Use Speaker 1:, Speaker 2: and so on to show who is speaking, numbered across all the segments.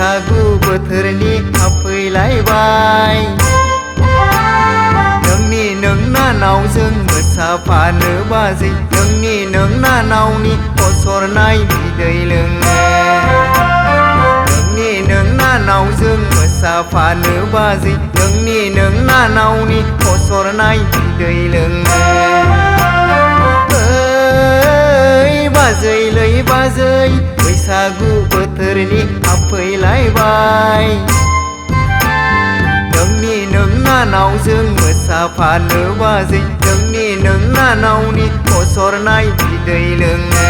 Speaker 1: बैसागु बोथोरनि हाबफैलायबाय नोंनि नोंनानाव जों मोसाफानो बाजै नोंनि नोंनानावनि फसरनाय बिदै लोंनो नोंनि नोंनानाव जों मोसाफानो बाजै नोंनि नोंनानावनि फसरनाय बिदै लोंनो बाजै लै बाजै बैसागु बोथोरनि हाबफैलायबाय नोंनि नोंनानाव जों मोसाफानो बाजै नोंनि नोंनानावनि फसरनाय बिदै लोंनो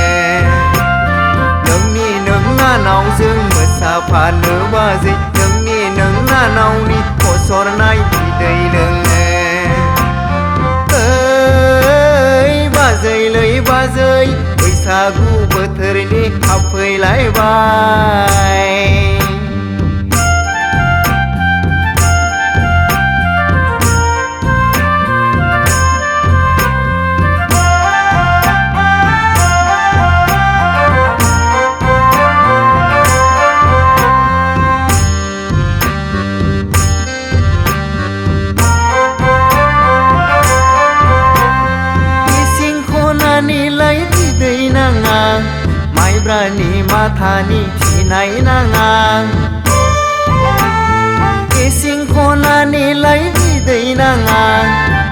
Speaker 1: नोंनि नोंनानाव जों मोसाफानो बाजै नोंनि नोंनानावनि फसरनाय बिदै लोंनो बाजै लै बाजै बैसागु बोथोरनि हाबफैलायबाय माइब्रानि माथानि फिनाय नाङा इसिं खनानि लाइ बिदै नाङा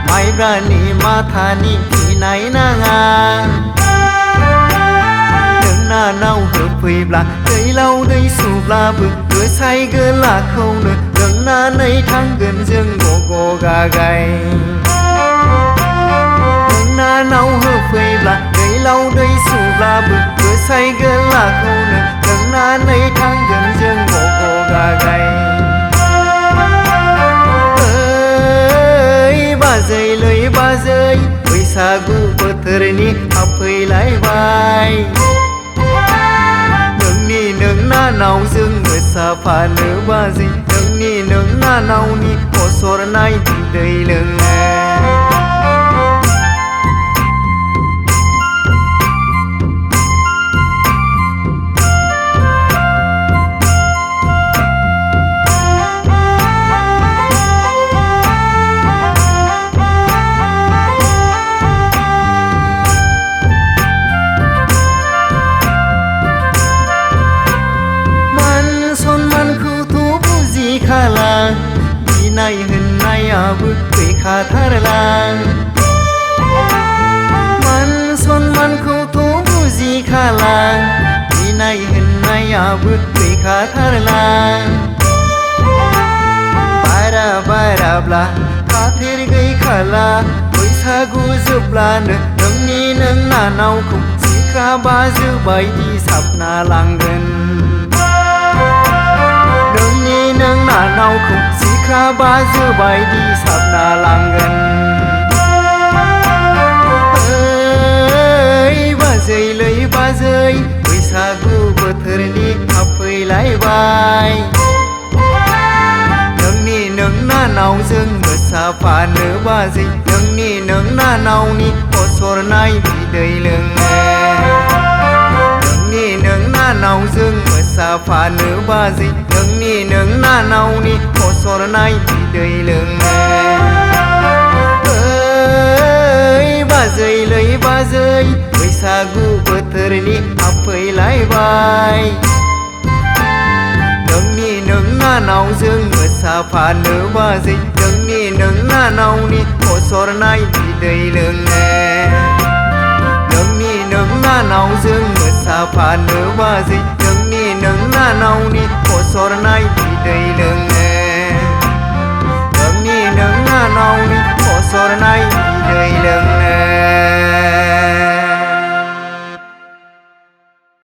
Speaker 1: माइब्रानि माथानि फिनाय नाङा नोंनानाव होफैब्ला दैलाव दै सुब्लाबो गोसाय गोलाखौनो लोंनानै थांगोन जों गग' गागाय नोंनानाव होफैब्ला दैलाव दै सुब्लाबो गोसाय गोलाखौनो लोंनानै थांगोन जों गग' गागाय बाजै लै बाजै बैसागु बोथोरनि हाबफैलायबाय नोंनि नोंनानाव जों मोसाफानो बाजै नोंनि नोंनानावनि फसरनाय बिदै लोंनो बिनाय होननायाबो गैखाथारला मान सनमानखौथ' बुजिखाला बिनाय होननायाबो गैखाथारला बारा बाराब्ला खाथेर गैखाला बैसागु जोबब्लानो नोंनि नोंनानावखौ सिख्रा बाजो बायदि साबना लांगोन नोंनि नोंनानावखौ सिख्रा बाजो बायदि साबना लांगोन बाजै लै बाजै बैसागु बोथोरनि हाबफैलायबाय नोंनि नोंनानाव जों मोसाफानो बाजै नोंनि नोंनानावनि फसरनाय बिदै लोंनो नोंनि नोंनानाव जों मोसाफानो बाजै नोंनि नोंनानावनि फसरनाय बिदै लोंनो बाजै लै बाजै बैसागु बोथोरनि हाबफैलायबाय नोंनि नोंनानाव जों मोसाफानो बाजै नोंनि नोंनानावनि फसरनाय बिदै लोंनो नोंनि नोंनानाव जों मोसाफानो बाजै नोंनि नोंनानावनि फसरनाय बिदै लोंनो नोंनि नोंनानावनि फसरनाय